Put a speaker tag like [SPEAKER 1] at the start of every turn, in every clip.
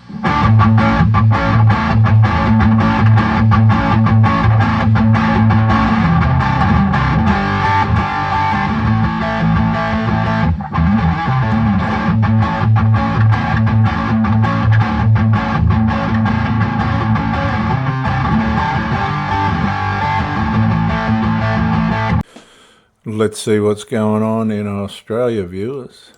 [SPEAKER 1] Let's see what's going on in Australia, viewers.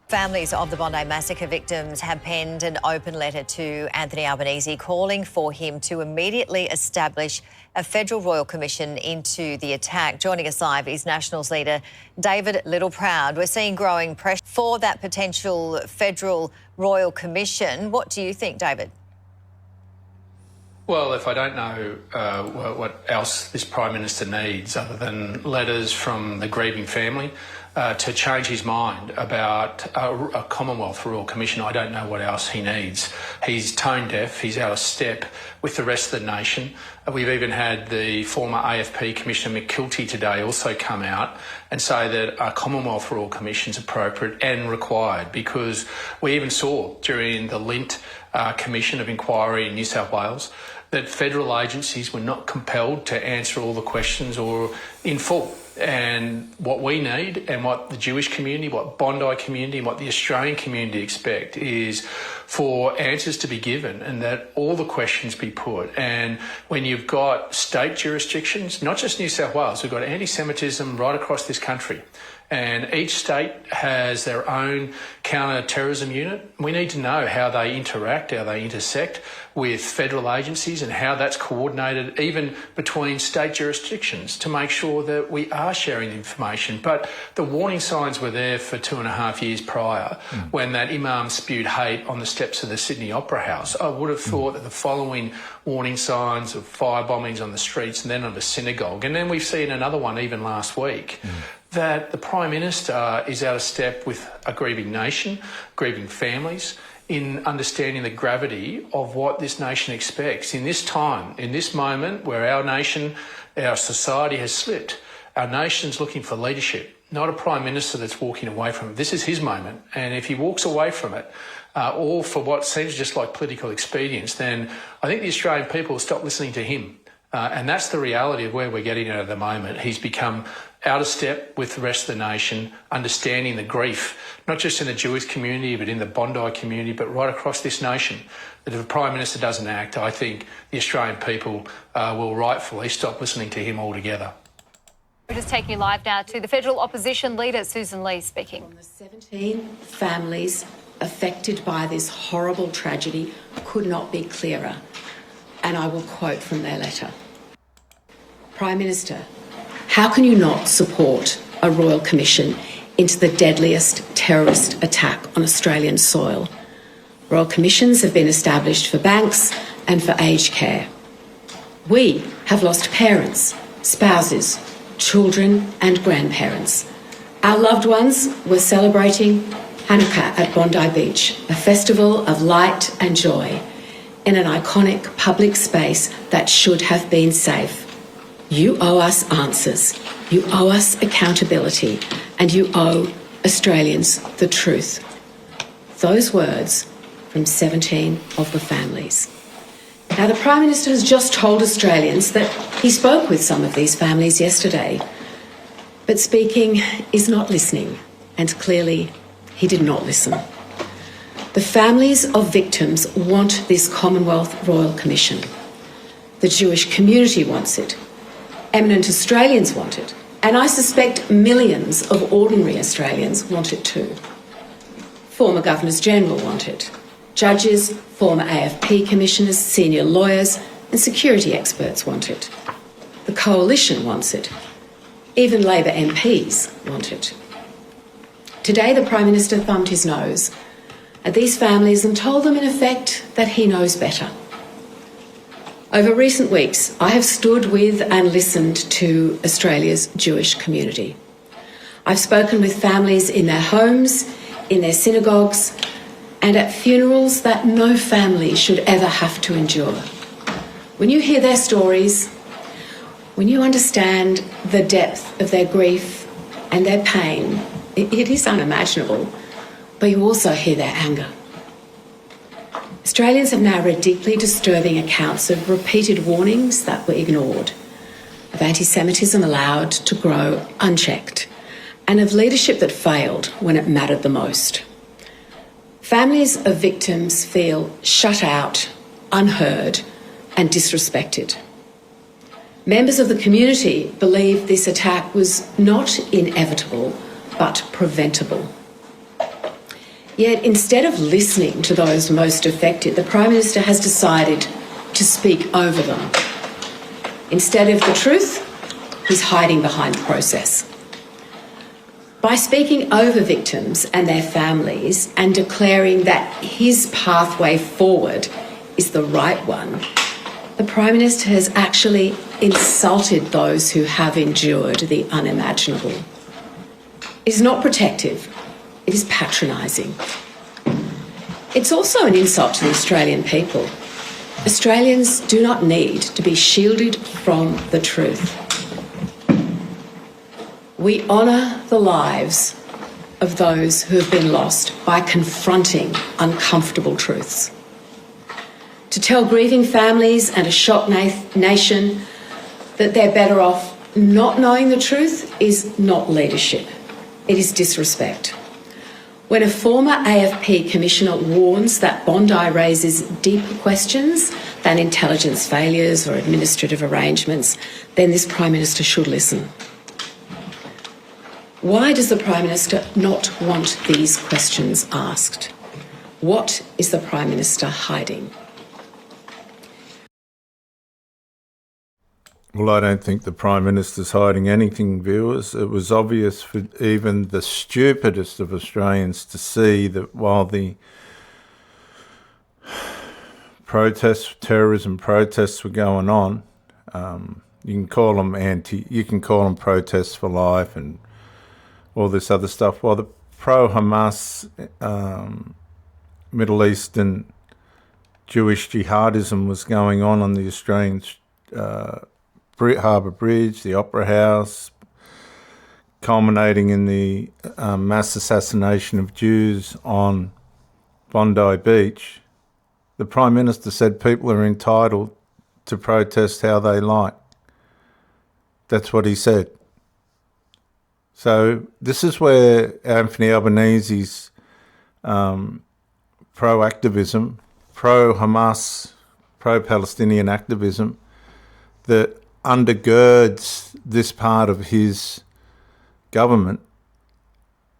[SPEAKER 2] Families of the Bondi massacre victims have penned an open letter to Anthony Albanese calling for him to immediately establish a federal royal commission into the attack. Joining us live is Nationals leader David Littleproud. We're seeing growing pressure for that potential federal royal commission. What do you think, David?
[SPEAKER 3] Well, if I don't know what else this Prime Minister needs other than letters from the grieving family to change his mind about a Commonwealth Royal Commission, I don't know what else he needs. He's tone deaf, he's out of step with the rest of the nation. We've even had the former AFP Commissioner McKilty today also come out and say that a Commonwealth Royal Commission is appropriate and required, because we even saw during the Lint Commission of Inquiry in New South Wales that federal agencies were not compelled to answer all the questions or in full. And what we need and what the Jewish community, what Bondi community and what the Australian community expect is for answers to be given and that all the questions be put. And when you've got state jurisdictions, not just New South Wales, we've got anti-Semitism right across this country. And each state has their own counter-terrorism unit. We need to know how they interact, how they intersect with federal agencies and how that's coordinated even between state jurisdictions to make sure that we are sharing the information. But the warning signs were there for 2.5 years prior when that imam spewed hate on the steps of the Sydney Opera House. I would have thought that the following warning signs of fire bombings on the streets and then on the synagogue, and then we've seen another one even last week, that the Prime Minister is out of step with a grieving nation, grieving families, in understanding the gravity of what this nation expects. In this time, in this moment where our nation, our society has slipped, our nation's looking for leadership, not a Prime Minister that's walking away from it. This is his moment, and if he walks away from it, all for what seems just like political expedience, then I think the Australian people will stop listening to him. And that's the reality of where we're getting at the moment. He's become out of step with the rest of the nation, understanding the grief, not just in the Jewish community, but in the Bondi community, but right across this nation. That if the Prime Minister doesn't act, I think the Australian people will rightfully stop listening to him altogether.
[SPEAKER 4] We're just taking you live now to the federal opposition leader, Susan Lee, speaking.
[SPEAKER 5] On the 17 families affected by this horrible tragedy could not be clearer. And I will quote from their letter. Prime Minister, how can you not support a royal commission into the deadliest terrorist attack on Australian soil? Royal commissions have been established for banks and for aged care. We have lost parents, spouses, children and grandparents. Our loved ones were celebrating Hanukkah at Bondi Beach, a festival of light and joy in an iconic public space that should have been safe. You owe us answers, you owe us accountability, and you owe Australians the truth. Those words from 17 of the families. Now, the Prime Minister has just told Australians that he spoke with some of these families yesterday, but speaking is not listening, and clearly he did not listen. The families of victims want this Commonwealth Royal Commission. The Jewish community wants it. Eminent Australians want it. And I suspect millions of ordinary Australians want it too. Former Governors-General want it. Judges, former AFP commissioners, senior lawyers and security experts want it. The Coalition wants it. Even Labor MPs want it. Today, the Prime Minister thumbed his nose at these families and told them in effect that he knows better. Over recent weeks, I have stood with and listened to Australia's Jewish community. I've spoken with families in their homes, in their synagogues, and at funerals that no family should ever have to endure. When you hear their stories, when you understand the depth of their grief and their pain, it is unimaginable. But you also hear their anger. Australians have now read deeply disturbing accounts of repeated warnings that were ignored, of anti-Semitism allowed to grow unchecked, and of leadership that failed when it mattered the most. Families of victims feel shut out, unheard, and disrespected. Members of the community believe this attack was not inevitable, but preventable. Yet, instead of listening to those most affected, the Prime Minister has decided to speak over them. Instead of the truth, he's hiding behind process. By speaking over victims and their families and declaring that his pathway forward is the right one, the Prime Minister has actually insulted those who have endured the unimaginable. It is not protective, it is patronising. It's also an insult to the Australian people. Australians do not need to be shielded from the truth. We honour the lives of those who have been lost by confronting uncomfortable truths. To tell grieving families and a shocked nation that they're better off not knowing the truth is not leadership. It is disrespect. When a former AFP commissioner warns that Bondi raises deeper questions than intelligence failures or administrative arrangements, then this Prime Minister should listen. Why does the Prime Minister not want these questions asked? What is the Prime Minister hiding?
[SPEAKER 1] Well, I don't think the Prime Minister's hiding anything, viewers. It was obvious for even the stupidest of Australians to see that while the terrorism protests were going on, you can call them protests for life and all this other stuff, while the pro-Hamas Middle Eastern Jewish jihadism was going on the Australian Harbour Bridge, the Opera House, culminating in the mass assassination of Jews on Bondi Beach. The Prime Minister said people are entitled to protest how they like. That's what he said. So this is where Anthony Albanese's pro-activism, pro-Hamas, pro-Palestinian activism that undergirds this part of his government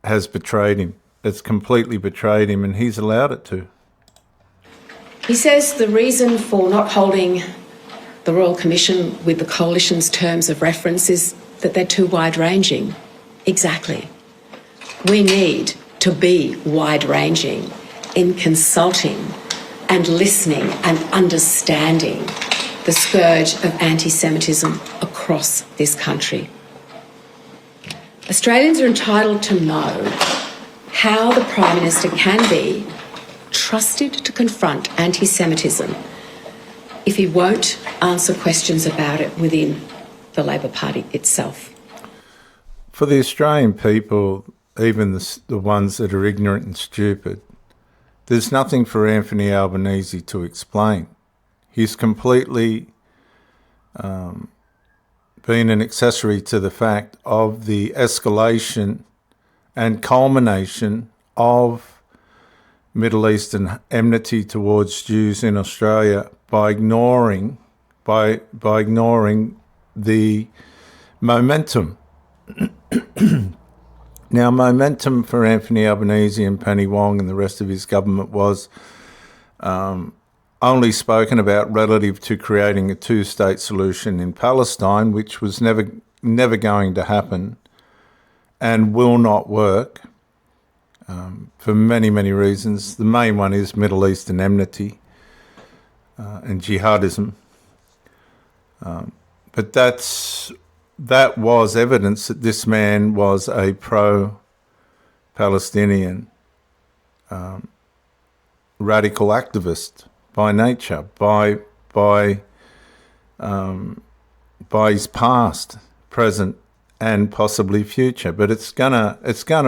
[SPEAKER 1] has betrayed him. It's completely betrayed him, and he's allowed it to.
[SPEAKER 5] He says the reason for not holding the Royal Commission with the Coalition's terms of reference is that they're too wide-ranging. Exactly. We need to be wide-ranging in consulting and listening and understanding the scourge of anti-Semitism across this country. Australians are entitled to know how the Prime Minister can be trusted to confront anti-Semitism if he won't answer questions about it within the Labor Party itself.
[SPEAKER 1] For the Australian people, even the ones that are ignorant and stupid, there's nothing for Anthony Albanese to explain. He's completely been an accessory to the fact of the escalation and culmination of Middle Eastern enmity towards Jews in Australia by ignoring the momentum. Now, momentum for Anthony Albanese and Penny Wong and the rest of his government was only spoken about relative to creating a two-state solution in Palestine, which was never going to happen and will not work for many, many reasons. The main one is Middle Eastern enmity and jihadism. But that was evidence that this man was a pro-Palestinian radical activist by nature, by his past, present, and possibly future. But it's gonna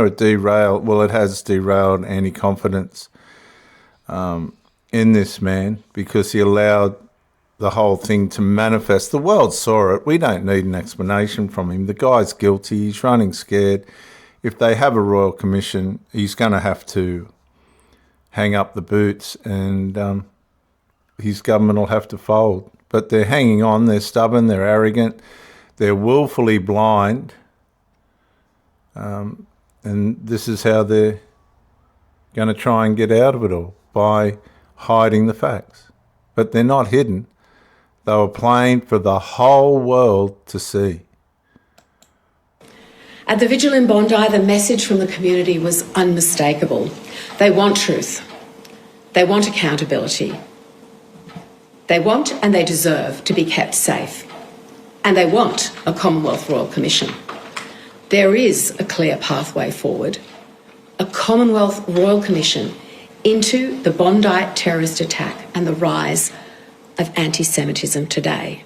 [SPEAKER 1] derail. Well, it has derailed any confidence in this man because he allowed the whole thing to manifest. The world saw it. We don't need an explanation from him. The guy's guilty. He's running scared. If they have a royal commission, he's going to have to hang up the boots and his government will have to fold. But they're hanging on. They're stubborn. They're arrogant. They're willfully blind. And this is how they're going to try and get out of it all, by hiding the facts. But they're not hidden. They were playing for the whole world to see.
[SPEAKER 5] At the vigil in Bondi, the message from the community was unmistakable. They want truth. They want accountability. They want and they deserve to be kept safe. And they want a Commonwealth Royal Commission. There is a clear pathway forward. A Commonwealth Royal Commission into the Bondi terrorist attack and the rise of anti-Semitism today.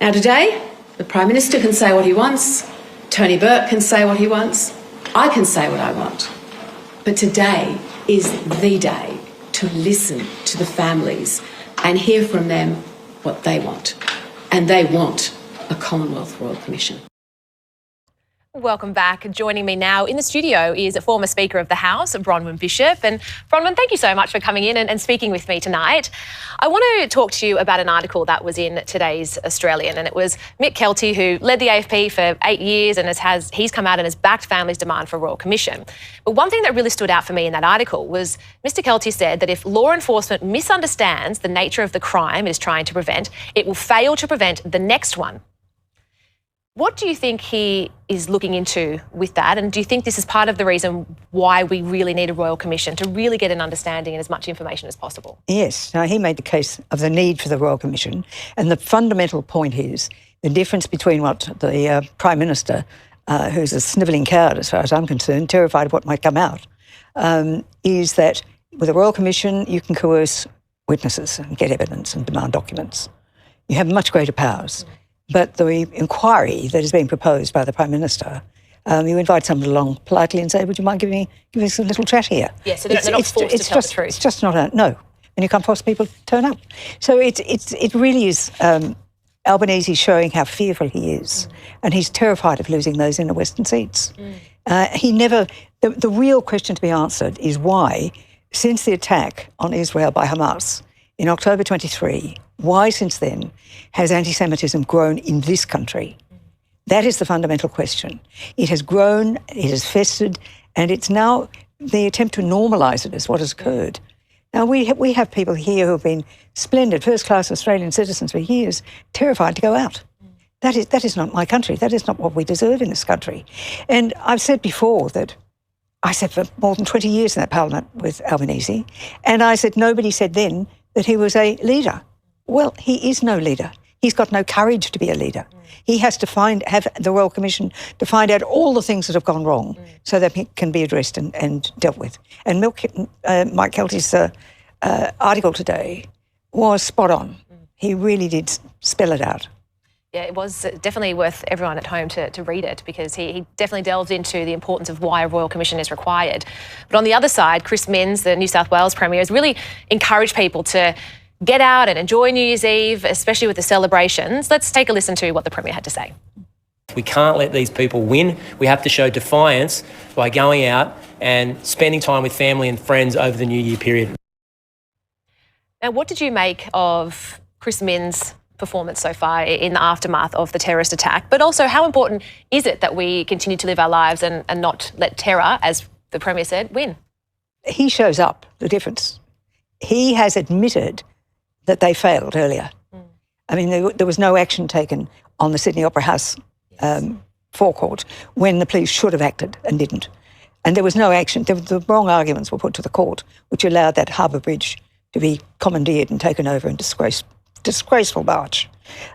[SPEAKER 5] Now today, the Prime Minister can say what he wants, Tony Burke can say what he wants, I can say what I want. But today is the day to listen to the families and hear from them what they want. And they want a Commonwealth Royal Commission.
[SPEAKER 6] Welcome back. Joining me now in the studio is a former Speaker of the House, Bronwyn Bishop. And Bronwyn, thank you so much for coming in and speaking with me tonight. I want to talk to you about an article that was in today's Australian, and it was Mick Kelty, who led the AFP for 8 years and he's come out and has backed families' demand for a Royal Commission. But one thing that really stood out for me in that article was Mr Kelty said that if law enforcement misunderstands the nature of the crime it is trying to prevent, it will fail to prevent the next one. What do you think he is looking into with that? And do you think this is part of the reason why we really need a Royal Commission, to really get an understanding and as much information as possible?
[SPEAKER 7] Yes. Now, he made the case of the need for the Royal Commission. And the fundamental point is the difference between what the Prime Minister, who's a snivelling coward as far as I'm concerned, terrified of what might come out, is that with a Royal Commission, you can coerce witnesses and get evidence and demand documents. You have much greater powers. But the inquiry that is being proposed by the Prime Minister, you invite someone along politely and say, would you mind giving us a little chat here?
[SPEAKER 6] Yes, so they're not forced to tell the truth.
[SPEAKER 7] It's just not no. And you can't force people to turn up. So it really is Albanese showing how fearful he is. And he's terrified of losing those inner Western seats. The real question to be answered is why, since the attack on Israel by Hamas in October 23, why since then has anti-Semitism grown in this country? That is the fundamental question. It has grown, it has festered, and it's now the attempt to normalise it is what has occurred. Now, we have people here who have been splendid, first-class Australian citizens for years, terrified to go out. That is not my country. That is not what we deserve in this country. And I've said before that I sat for more than 20 years in that parliament with Albanese, and I said nobody said then that he was a leader. Well, he is no leader. He's got no courage to be a leader. He has to have the Royal Commission to find out all the things that have gone wrong so that it can be addressed and dealt with. And Mike Kelty's article today was spot on. He really did spell it out.
[SPEAKER 6] Yeah, it was definitely worth everyone at home to read it, because he definitely delved into the importance of why a Royal Commission is required. But on the other side, Chris Minns, the New South Wales Premier, has really encouraged people to get out and enjoy New Year's Eve, especially with the celebrations. Let's take a listen to what the Premier had to say.
[SPEAKER 8] We can't let these people win. We have to show defiance by going out and spending time with family and friends over the New Year period.
[SPEAKER 6] Now, what did you make of Chris Minns' performance so far in the aftermath of the terrorist attack? But also, how important is it that we continue to live our lives and not let terror, as the Premier said, win? He
[SPEAKER 7] shows up, the difference. He has admitted that they failed earlier. I mean, there was no action taken on the Sydney Opera House forecourt when the police should have acted and didn't. And there was no action. The wrong arguments were put to the court, which allowed that Harbour Bridge to be commandeered and taken over in disgraceful march.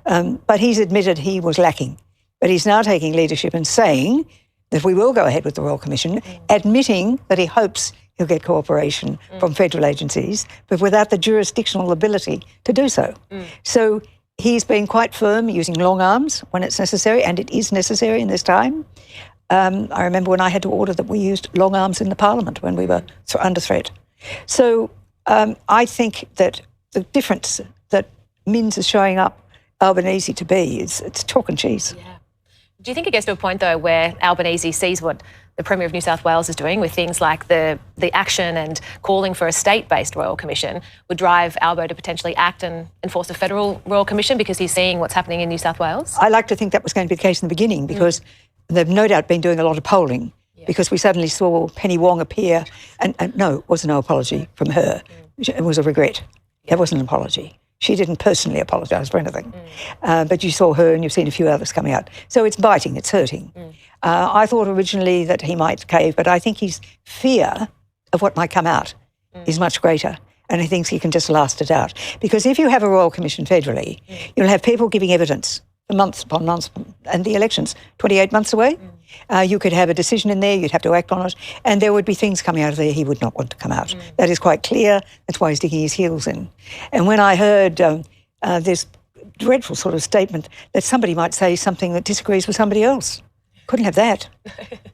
[SPEAKER 7] But he's admitted he was lacking. But he's now taking leadership and saying that we will go ahead with the Royal Commission, admitting that he hopes he'll get cooperation from federal agencies, but without the jurisdictional ability to do so. So he's been quite firm, using long arms when it's necessary, and it is necessary in this time. I remember when I had to order that we used long arms in the Parliament when we were under threat. So I think that the difference that Minns is showing up Albanese to be it's chalk and cheese.
[SPEAKER 6] Yeah. Do you think it gets to a point, though, where Albanese sees what the Premier of New South Wales is doing with things like the action and calling for a state-based Royal Commission would drive Albo to potentially act and enforce a federal Royal Commission because he's seeing what's happening in New South Wales?
[SPEAKER 7] I like to think that was going to be the case in the beginning because they've no doubt been doing a lot of polling because we suddenly saw Penny Wong appear and no, it was no apology from her. It was a regret. It wasn't an apology. She didn't personally apologise for anything. But you saw her and you've seen a few others coming out. So it's biting, it's hurting. I thought originally that he might cave, but I think his fear of what might come out is much greater. And he thinks he can just last it out. Because if you have a Royal Commission federally, you'll have people giving evidence for months upon months, and the election's 28 months away. You could have a decision in there, you'd have to act on it, and there would be things coming out of there he would not want to come out. That is quite clear. That's why he's digging his heels in. And when I heard this dreadful sort of statement that somebody might say something that disagrees with somebody else, couldn't have that.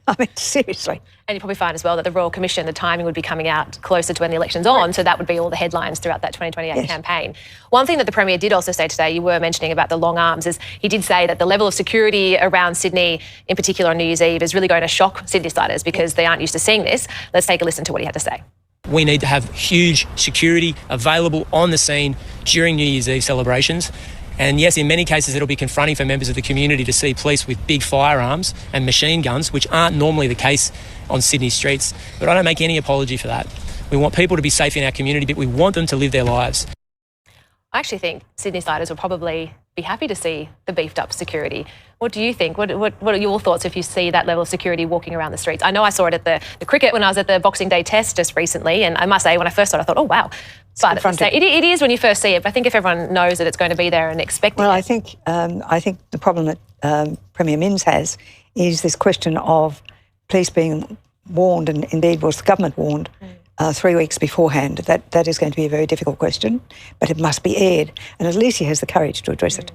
[SPEAKER 7] I mean, seriously.
[SPEAKER 6] And you probably find as well that the Royal Commission, the timing would be coming out closer to when the election's on, so that would be all the headlines throughout that 2028 campaign. One thing that the Premier did also say today, you were mentioning about the long arms, is he did say that the level of security around Sydney, in particular on New Year's Eve, is really going to shock Sydney-siders because they aren't used to seeing this. Let's take a listen to what he had to say.
[SPEAKER 8] We need to have huge security available on the scene during New Year's Eve celebrations. And yes, in many cases, it'll be confronting for members of the community to see police with big firearms and machine guns, which aren't normally the case on Sydney streets. But I don't make any apology for that. We want people to be safe in our community, but we want them to live their lives.
[SPEAKER 6] I actually think Sydney-siders will probably be happy to see the beefed-up security. What do you think? What are your thoughts if you see that level of security walking around the streets? I know I saw it at the cricket when I was at the Boxing Day test just recently, and I must say, when I first saw it, I thought, oh, wow. But it is when you first see it, but I think if everyone knows that it's going to be there and expecting
[SPEAKER 7] Well,
[SPEAKER 6] it.
[SPEAKER 7] I think the problem that Premier Minns has is this question of police being warned, and indeed was the government warned, 3 weeks beforehand. That is going to be a very difficult question, but it must be aired, and at least he has the courage to address it.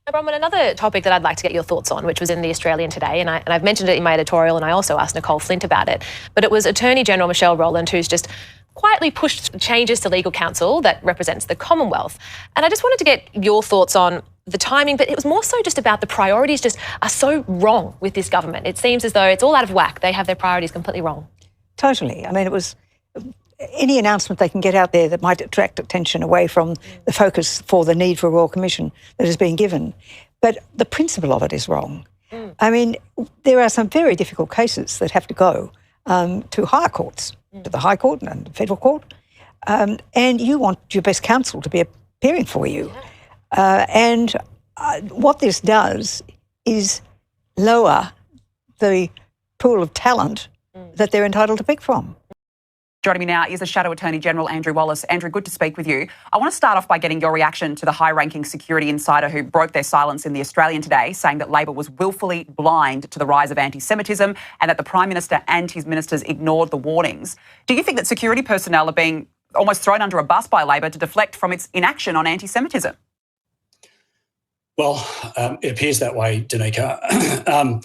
[SPEAKER 6] Now, Bronwyn, another topic that I'd like to get your thoughts on, which was in The Australian today, and I've mentioned it in my editorial, and I also asked Nicole Flint about it, but it was Attorney General Michelle Rowland who's just quietly pushed changes to legal counsel that represents the Commonwealth. And I just wanted to get your thoughts on the timing, but it was more so just about the priorities just are so wrong with this government. It seems as though it's all out of whack. They have their priorities completely wrong.
[SPEAKER 7] Totally. I mean, it was any announcement they can get out there that might attract attention away from the focus for the need for a Royal Commission that has been given. But the principle of it is wrong. I mean, there are some very difficult cases that have to go to higher courts, to the High Court and the Federal Court, and you want your best counsel to be appearing for you. What this does is lower the pool of talent that they're entitled to pick from.
[SPEAKER 9] Joining me now is the Shadow Attorney General, Andrew Wallace. Andrew, good to speak with you. I want to start off by getting your reaction to the high-ranking security insider who broke their silence in The Australian today, saying that Labor was willfully blind to the rise of anti-Semitism and that the Prime Minister and his ministers ignored the warnings. Do you think that security personnel are being almost thrown under a bus by Labor to deflect from its inaction on anti-Semitism?
[SPEAKER 10] Well, it appears that way, Danica.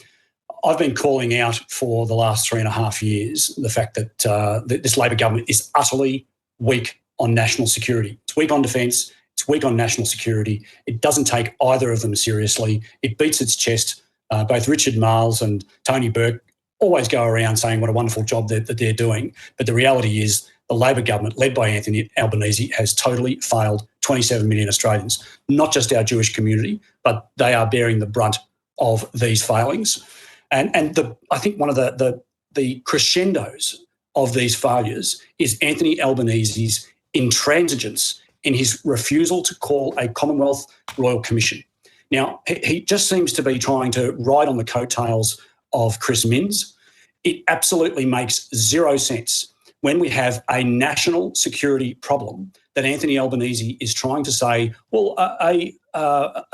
[SPEAKER 10] I've been calling out for the last 3.5 years the fact that this Labor government is utterly weak on national security. It's weak on defence. It's weak on national security. It doesn't take either of them seriously. It beats its chest. Both Richard Marles and Tony Burke always go around saying what a wonderful job that they're doing. But the reality is the Labor government, led by Anthony Albanese, has totally failed 27 million Australians, not just our Jewish community, but they are bearing the brunt of these failings. And I think one of the crescendos of these failures is Anthony Albanese's intransigence in his refusal to call a Commonwealth Royal Commission. Now, he just seems to be trying to ride on the coattails of Chris Minns. It absolutely makes zero sense when we have a national security problem that Anthony Albanese is trying to say, well, a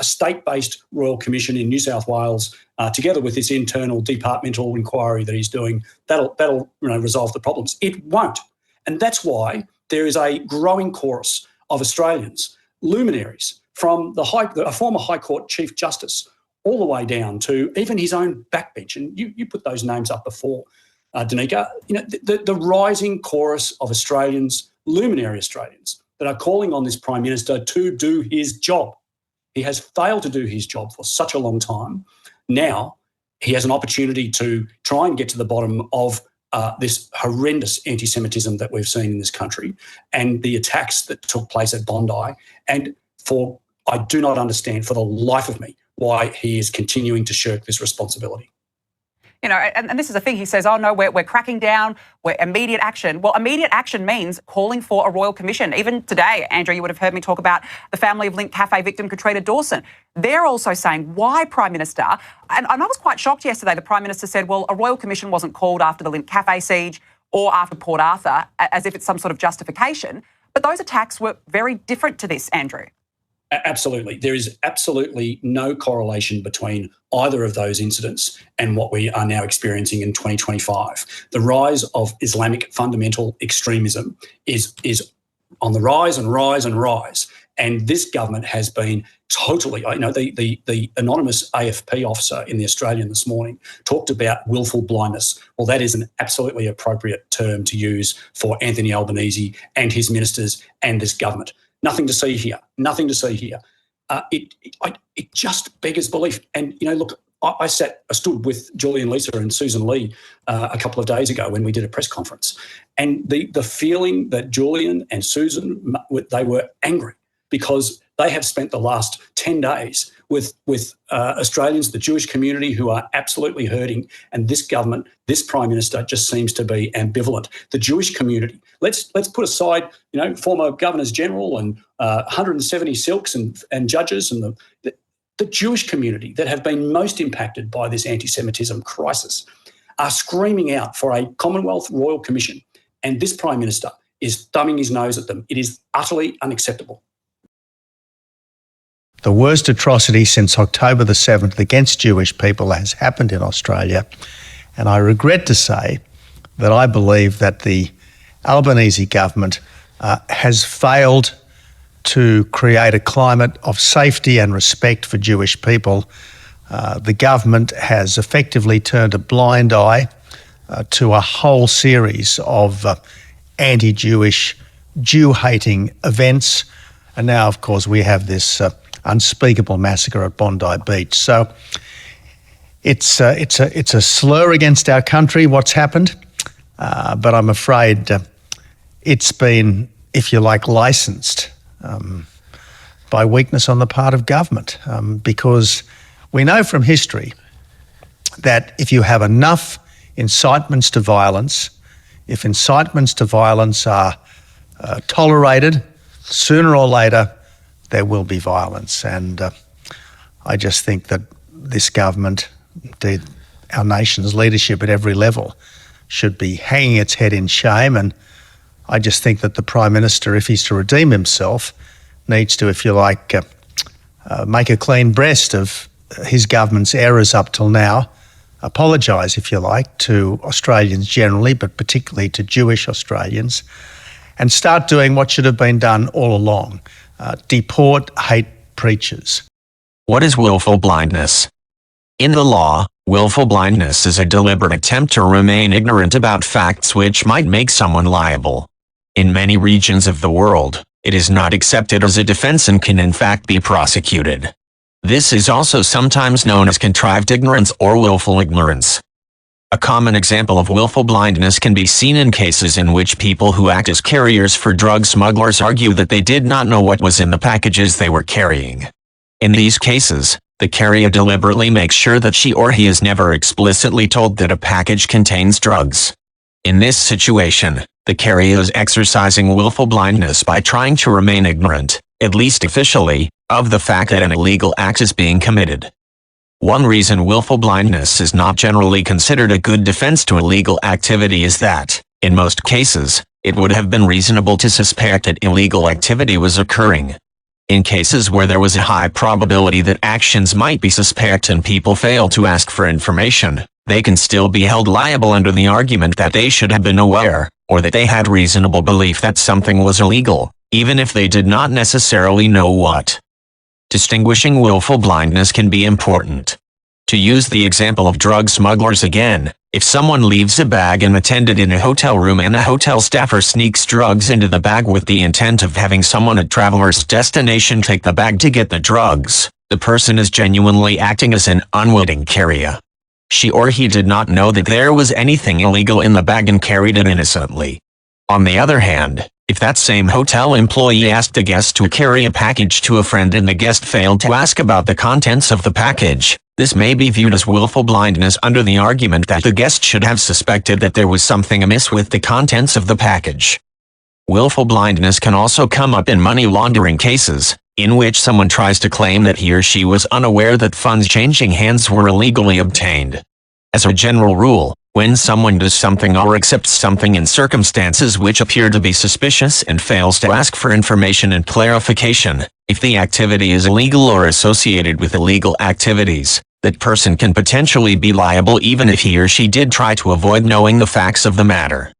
[SPEAKER 10] state-based Royal Commission in New South Wales, together with this internal departmental inquiry that he's doing, that'll resolve the problems. It won't. And that's why there is a growing chorus of Australians, luminaries, from a former High Court Chief Justice all the way down to even his own backbench. And you put those names up before, Danica. The rising chorus of Australians, luminary Australians that are calling on this Prime Minister to do his job. He has failed to do his job for such a long time. Now he has an opportunity to try and get to the bottom of this horrendous anti-Semitism that we've seen in this country and the attacks that took place at Bondi. And I do not understand for the life of me why he is continuing to shirk this responsibility.
[SPEAKER 9] You know, and this is the thing. He says, oh, no, we're cracking down, we're immediate action. Well, immediate action means calling for a royal commission. Even today, Andrew, you would have heard me talk about the family of Link Cafe victim Katrina Dawson. They're also saying, why, Prime Minister? And I was quite shocked yesterday. The Prime Minister said, well, a royal commission wasn't called after the Link Cafe siege or after Port Arthur, as if it's some sort of justification. But those attacks were very different to this, Andrew.
[SPEAKER 10] Absolutely. There is absolutely no correlation between either of those incidents and what we are now experiencing in 2025. The rise of Islamic fundamental extremism is on the rise and rise and rise. And this government has been totally, the anonymous AFP officer in The Australian this morning talked about willful blindness. Well, that is an absolutely appropriate term to use for Anthony Albanese and his ministers and this government. Nothing to see here. Nothing to see here. It just beggars belief. And, look, I stood with Julian Lisa and Susan Lee a couple of days ago when we did a press conference. And the feeling that Julian and Susan, they were angry because they have spent the last 10 days with Australians, the Jewish community, who are absolutely hurting. And this government, this Prime Minister, just seems to be ambivalent. The Jewish community, let's put aside, former Governors General and 170 silks and judges and the Jewish community that have been most impacted by this anti-Semitism crisis are screaming out for a Commonwealth Royal Commission. And this Prime Minister is thumbing his nose at them. It is utterly unacceptable.
[SPEAKER 11] The worst atrocity since October the 7th against Jewish people has happened in Australia. And I regret to say that I believe that the Albanese government has failed to create a climate of safety and respect for Jewish people. The government has effectively turned a blind eye to a whole series of anti-Jewish, Jew-hating events. And now, of course, we have this unspeakable massacre at Bondi Beach. So it's a slur against our country, what's happened, but I'm afraid it's been, if you like, licensed by weakness on the part of government, because we know from history that if you have enough incitements to violence, if incitements to violence are tolerated, sooner or later there will be violence. And I just think that this government, indeed our nation's leadership at every level, should be hanging its head in shame. And I just think that the Prime Minister, if he's to redeem himself, needs to, if you like, make a clean breast of his government's errors up till now, apologise, if you like, to Australians generally, but particularly to Jewish Australians, and start doing what should have been done all along. Deport hate preachers.
[SPEAKER 12] What is willful blindness? In the law, willful blindness is a deliberate attempt to remain ignorant about facts which might make someone liable. In many regions of the world, it is not accepted as a defense and can in fact be prosecuted. This is also sometimes known as contrived ignorance or willful ignorance. A common example of willful blindness can be seen in cases in which people who act as carriers for drug smugglers argue that they did not know what was in the packages they were carrying. In these cases, the carrier deliberately makes sure that she or he is never explicitly told that a package contains drugs. In this situation, the carrier is exercising willful blindness by trying to remain ignorant, at least officially, of the fact that an illegal act is being committed. One reason willful blindness is not generally considered a good defense to illegal activity is that, in most cases, it would have been reasonable to suspect that illegal activity was occurring. In cases where there was a high probability that actions might be suspect and people fail to ask for information, they can still be held liable under the argument that they should have been aware, or that they had reasonable belief that something was illegal, even if they did not necessarily know what. Distinguishing willful blindness can be important. To use the example of drug smugglers again, If someone leaves a bag unattended in a hotel room and a hotel staffer sneaks drugs into the bag with the intent of having someone at traveler's destination take the bag to get the drugs, the person is genuinely acting as an unwitting carrier. She or he did not know that there was anything illegal in the bag and carried it innocently. On the other hand, if that same hotel employee asked a guest to carry a package to a friend and the guest failed to ask about the contents of the package, this may be viewed as willful blindness under the argument that the guest should have suspected that there was something amiss with the contents of the package. Willful blindness can also come up in money laundering cases, in which someone tries to claim that he or she was unaware that funds changing hands were illegally obtained. As a general rule, when someone does something or accepts something in circumstances which appear to be suspicious and fails to ask for information and clarification, if the activity is illegal or associated with illegal activities, that person can potentially be liable even if he or she did try to avoid knowing the facts of the matter.